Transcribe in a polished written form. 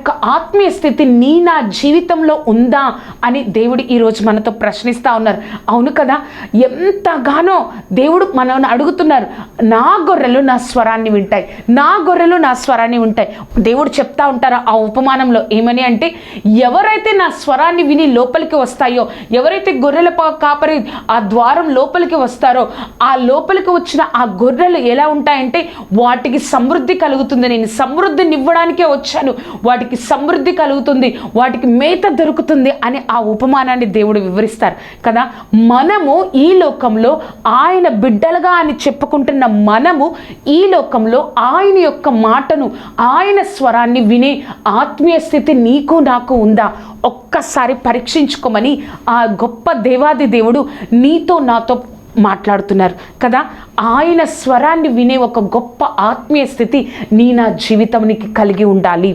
యొక్క ఆత్మీయ స్థితి నీ నా జీవితంలో ఉందా అని దేవుడు ఈరోజు మనతో ప్రశ్నిస్తూ ఉన్నారు. అవును కదా, ఎంతగానో దేవుడు మనల్ని అడుగుతున్నారు. నా గొర్రెలు నా స్వరాన్ని వింటాయి, నా గొర్రెలు నా స్వరాన్ని వింటాయి. దేవుడు చెప్తా ఉంటారు ఆ ఉపమానంలో ఏమని అంటే, ఎవరైతే నా స్వరాన్ని విని లోపలికి వస్తాయో, ఎవరైతే గొర్రెల కాపరి ఆ ద్వారం లోపలికి వస్తారో, ఆ లోపలికి వచ్చిన ఆ గొర్రెలు ఎలా ఉంటాయంటే వాటికి సమృద్ధి కలుగుతుంది. నేను సమృద్ధిని ఇవ్వడానికే వచ్చాను, వాటికి సమృద్ధి కలుగుతుంది, వాటికి మేత దొరుకుతుంది అని ఆ ఉపమానాన్ని దేవుడు వివరిస్తారు కదా. మనము ఈ లోకంలో ఆయన బిడ్డలుగా అని చెప్పుకుంటున్న మనము ఈ లోకంలో ఆయన యొక్క మాటను, ఆయన స్వరాన్ని వినే ఆత్మీయ స్థితి నీకు నాకు ఉందా? ఒక్కసారి పరీక్షించుకోమని ఆ గొప్ప దేవాది దేవుడు నీతో నాతో మాట్లాడుతున్నారు కదా. ఆయన స్వరాన్ని వినే ఒక గొప్ప ఆత్మీయ స్థితి నీ నా జీవితానికి కలిగి ఉండాలి.